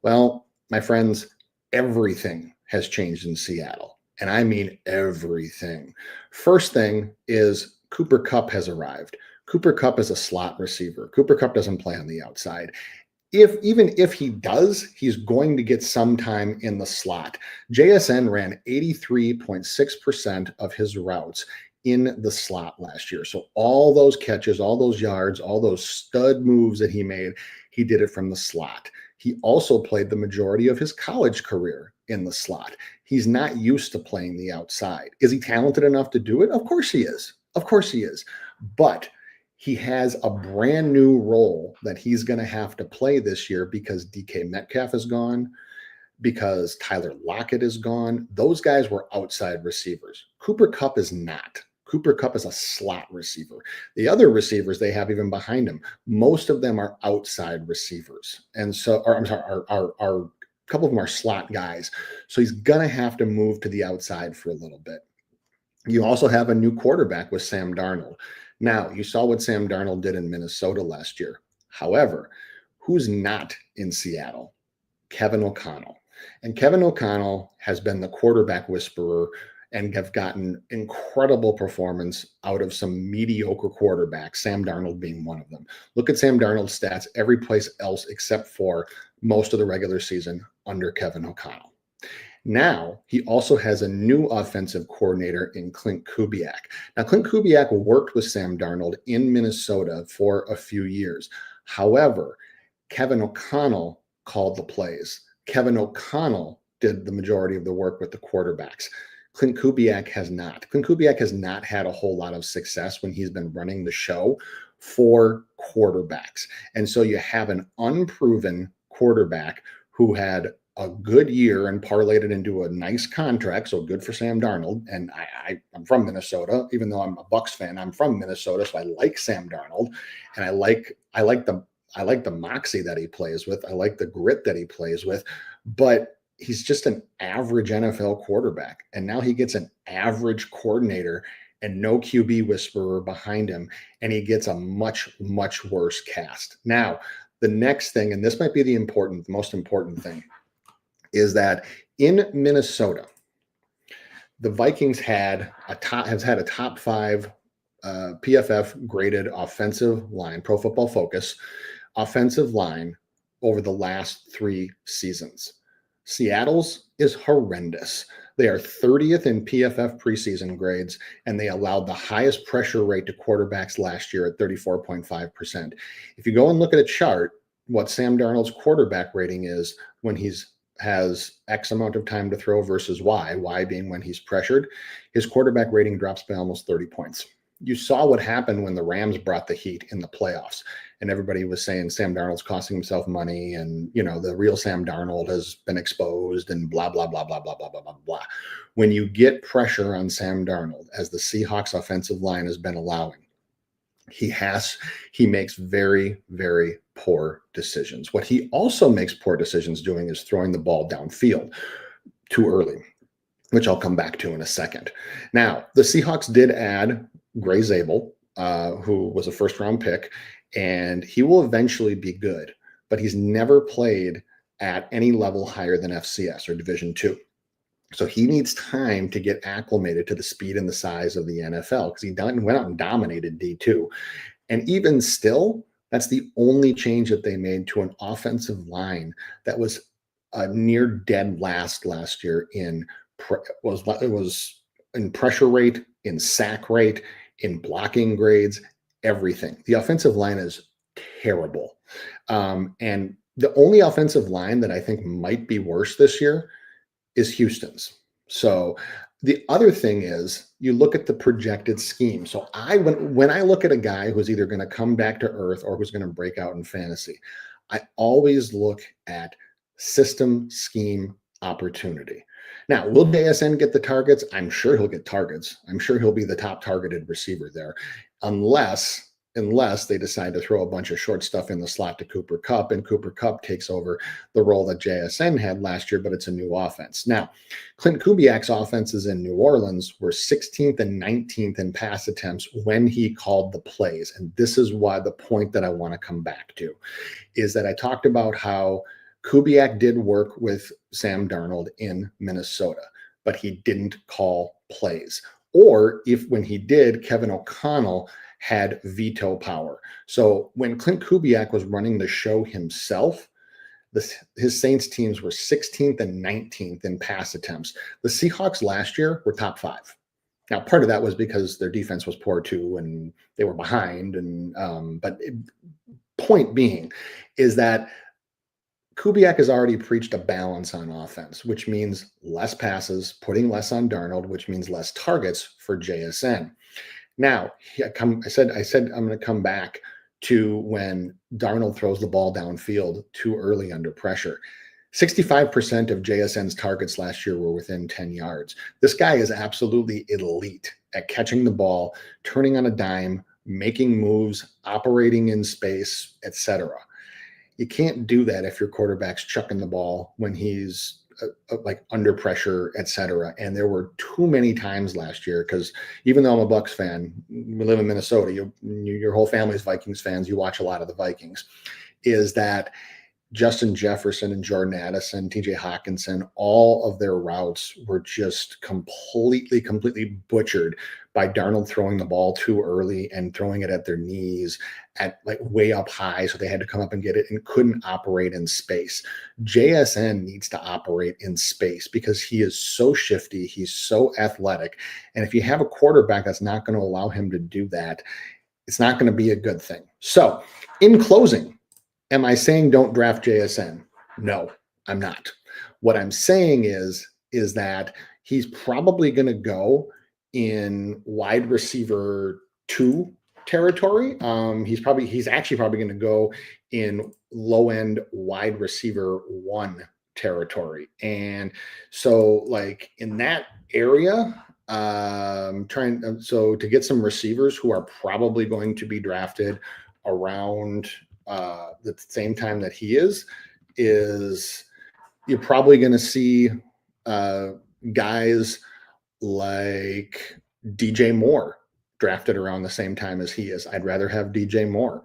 Speaker 1: Well, my friends, everything has changed in Seattle. And I mean everything. First thing is Cooper Kupp has arrived. Cooper Kupp is a slot receiver. Cooper Kupp doesn't play on the outside. Even if he does, he's going to get some time in the slot. JSN ran 83.6% of his routes in the slot last year. So all those catches, all those yards, all those stud moves that he made, he did it from the slot. He also played the majority of his college career in the slot. He's not used to playing the outside. Is he talented enough to do it? Of course he is. But he has a brand new role that he's going to have to play this year because DK Metcalf is gone, because Tyler Lockett is gone. Those guys were outside receivers. Cooper Kupp is not. Cooper Kupp is a slot receiver. The other receivers they have even behind him, most of them are outside receivers. And so, a couple of them are slot guys. So he's going to have to move to the outside for a little bit. You also have a new quarterback with Sam Darnold. Now, you saw what Sam Darnold did in Minnesota last year. However, who's not in Seattle? Kevin O'Connell. And Kevin O'Connell has been the quarterback whisperer and have gotten incredible performance out of some mediocre quarterbacks, Sam Darnold being one of them. Look at Sam Darnold's stats every place else except for most of the regular season under Kevin O'Connell. Now, he also has a new offensive coordinator in Clint Kubiak. Now, Clint Kubiak worked with Sam Darnold in Minnesota for a few years. However, Kevin O'Connell called the plays. Kevin O'Connell did the majority of the work with the quarterbacks. Clint Kubiak has not. Clint Kubiak has not had a whole lot of success when he's been running the show for quarterbacks. And so you have an unproven quarterback who had a good year and parlayed it into a nice contract. So good for Sam Darnold. And I'm from Minnesota, even though I'm a Bucs fan. I'm from Minnesota, so I like Sam Darnold, and I like the moxie that he plays with. I like the grit that he plays with, but he's just an average NFL quarterback. And now he gets an average coordinator and no QB whisperer behind him, and he gets a much, much worse cast. Now, the next thing, and this might be the most important thing, is that in Minnesota, the Vikings have had a top 5 PFF graded offensive line, Pro Football Focus offensive line over the last 3 seasons. Seattle's is horrendous. They are 30th in PFF preseason grades, and they allowed the highest pressure rate to quarterbacks last year at 34.5%. If you go and look at a chart, what Sam Darnold's quarterback rating is when has X amount of time to throw versus Y being when he's pressured, his quarterback rating drops by almost 30 points. You saw what happened when the Rams brought the heat in the playoffs, and everybody was saying Sam Darnold's costing himself money, and the real Sam Darnold has been exposed, and blah blah blah blah blah blah blah blah blah. When you get pressure on Sam Darnold, as the Seahawks offensive line has been allowing, he makes very, very poor decisions. What he also makes poor decisions doing is throwing the ball downfield too early, which I'll come back to in a second. Now, the Seahawks did add Gray Zabel, who was a first-round pick, and he will eventually be good, but he's never played at any level higher than FCS or Division II. So he needs time to get acclimated to the speed and the size of the NFL, because he went out and dominated D2. And even still, that's the only change that they made to an offensive line that was near dead last year in pressure rate, in sack rate, in blocking grades, everything. The offensive line is terrible. And the only offensive line that I think might be worse this year is Houston's. So the other thing is you look at the projected scheme. So when I look at a guy who's either going to come back to earth or who's going to break out in fantasy, I always look at system, scheme, opportunity. Now, will JSN get the targets? I'm sure he'll get targets. I'm sure he'll be the top targeted receiver there, unless they decide to throw a bunch of short stuff in the slot to Cooper Kupp, and Cooper Kupp takes over the role that JSN had last year, but it's a new offense. Now, Clint Kubiak's offenses in New Orleans were 16th and 19th in pass attempts when he called the plays. And this is why the point that I want to come back to is that I talked about how Kubiak did work with Sam Darnold in Minnesota, but he didn't call plays. Or when he did, Kevin O'Connell had veto power. So when Clint Kubiak was running the show himself, his Saints teams were 16th and 19th in pass attempts. The Seahawks last year were top 5. Now, part of that was because their defense was poor too, and they were behind. Point being is that Kubiak has already preached a balance on offense, which means less passes, putting less on Darnold, which means less targets for JSN. Now, I said I'm going to come back to when Darnold throws the ball downfield too early under pressure. 65% of JSN's targets last year were within 10 yards. This guy is absolutely elite at catching the ball, turning on a dime, making moves, operating in space, etc. You can't do that if your quarterback's chucking the ball when he's like under pressure, etc. And there were too many times last year, because even though I'm a Bucks fan, we live in Minnesota, your whole family's Vikings fans, you watch a lot of the Vikings, is that Justin Jefferson and Jordan Addison, TJ Hawkinson, all of their routes were just completely butchered by Darnold throwing the ball too early and throwing it at their knees at like way up high. So they had to come up and get it and couldn't operate in space. JSN needs to operate in space because he is so shifty. He's so athletic. And if you have a quarterback that's not going to allow him to do that, it's not going to be a good thing. So in closing, am I saying don't draft JSN? No, I'm not. What I'm saying is that he's probably going to go in wide receiver 2 territory. He's actually probably going to go in low end wide receiver 1 territory. And so like in that area, to get some receivers who are probably going to be drafted around the same time that he is you're probably going to see guys like DJ Moore drafted around the same time as he is. I'd rather have DJ Moore.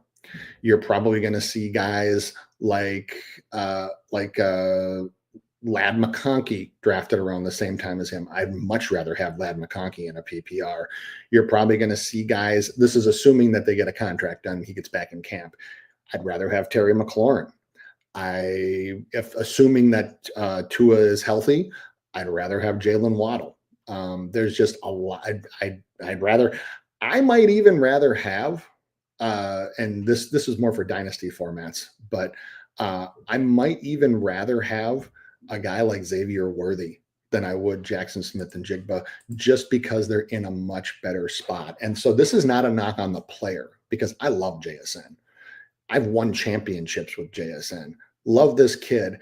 Speaker 1: You're probably going to see guys like Ladd McConkey drafted around the same time as him. I'd much rather have Ladd McConkey in a PPR. You're probably going to see guys, this is assuming that they get a contract done, he gets back in camp. I'd rather have Terry McLaurin. If assuming that Tua is healthy, I'd rather have Jalen Waddle. There's just a lot. I might even rather have, and this is more for dynasty formats, but I might even rather have a guy like Xavier Worthy than I would Jackson Smith and Jigba, just because they're in a much better spot. And so this is not a knock on the player, because I love JSN. I've won championships with JSN. Love this kid.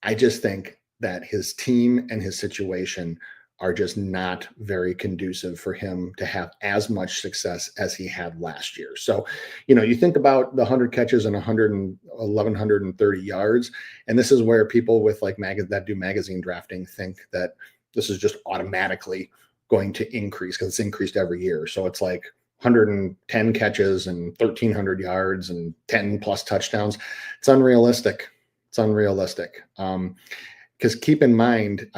Speaker 1: I just think that his team and his situation are just not very conducive for him to have as much success as he had last year. So, you think about the 100 catches and 1,130 yards, and this is where people with like that do magazine drafting think that this is just automatically going to increase because it's increased every year. So it's like 110 catches and 1,300 yards and 10 plus touchdowns. It's unrealistic. Because keep in mind,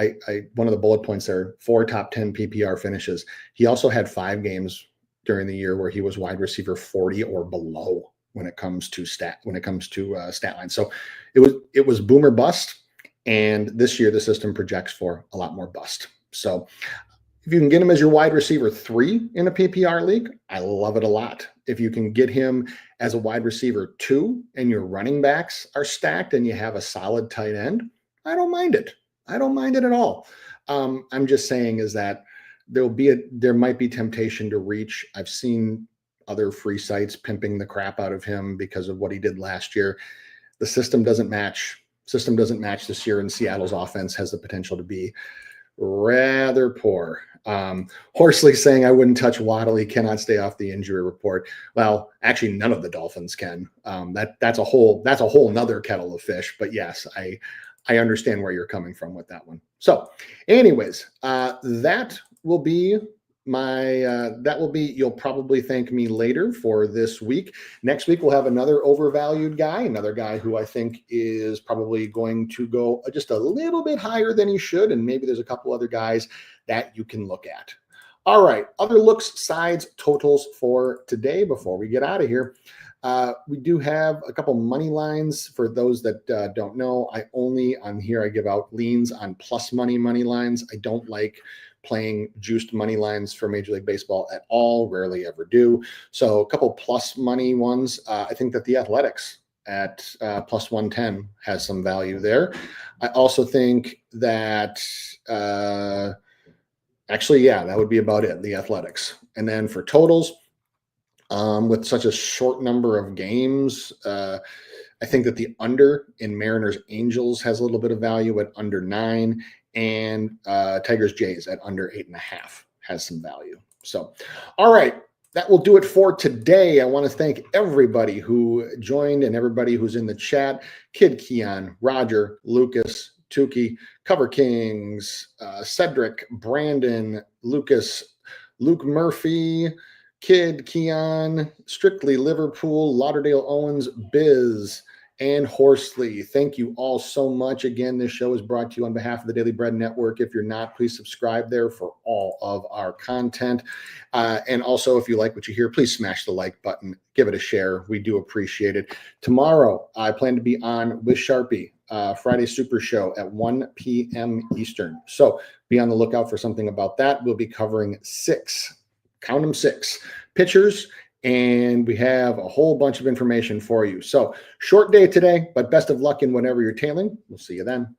Speaker 1: one of the bullet points there, 4 top 10 PPR finishes. He also had 5 games during the year where he was wide receiver 40 or below when it comes to stat line. So it was boomer bust, and this year the system projects for a lot more bust. So if you can get him as your wide receiver 3 in a PPR league, I love it a lot. If you can get him as a wide receiver 2 and your running backs are stacked and you have a solid tight end, I don't mind it. I don't mind it at all. I'm just saying is that there might be temptation to reach. I've seen other free sites pimping the crap out of him because of what he did last year. The system doesn't match. This year, and Seattle's offense has the potential to be rather poor. Horsley saying I wouldn't touch Waddle. He cannot stay off the injury report. Well, actually, none of the Dolphins can. That's a whole nother kettle of fish. But yes, I understand where you're coming from with that one. So, anyways, that will be you'll probably thank me later for this week. Next week, we'll have another overvalued guy, another guy who I think is probably going to go just a little bit higher than he should. And maybe there's a couple other guys that you can look at. All right. Other looks, sides, totals for today before we get out of here. We do have a couple money lines for those that don't know. I give out leans on plus money lines. I don't like playing juiced money lines for Major League Baseball at all. Rarely ever do. So a couple plus money ones. I think that the Athletics at plus 110 has some value there. I also think that that would be about it. The Athletics. And then for totals, with such a short number of games, I think that the under in Mariners Angels has a little bit of value at under 9, and Tigers Jays at under 8.5 has some value. So, all right, that will do it for today. I want to thank everybody who joined and everybody who's in the chat: Kid Keon, Roger, Lucas, Tukey, Cover Kings, Cedric, Brandon, Lucas, Luke Murphy, Kid, Keon, Strictly Liverpool, Lauderdale Owens, Biz, and Horsley. Thank you all so much. Again, this show is brought to you on behalf of the Daily Bread Network. If you're not, please subscribe there for all of our content. And also, if you like what you hear, please smash the like button. Give it a share. We do appreciate it. Tomorrow, I plan to be on with Sharpie, Friday Super Show at 1 p.m. Eastern. So be on the lookout for something about that. We'll be covering 6 pitchers, and we have a whole bunch of information for you. So short day today, but best of luck in whatever you're tailing. We'll see you then.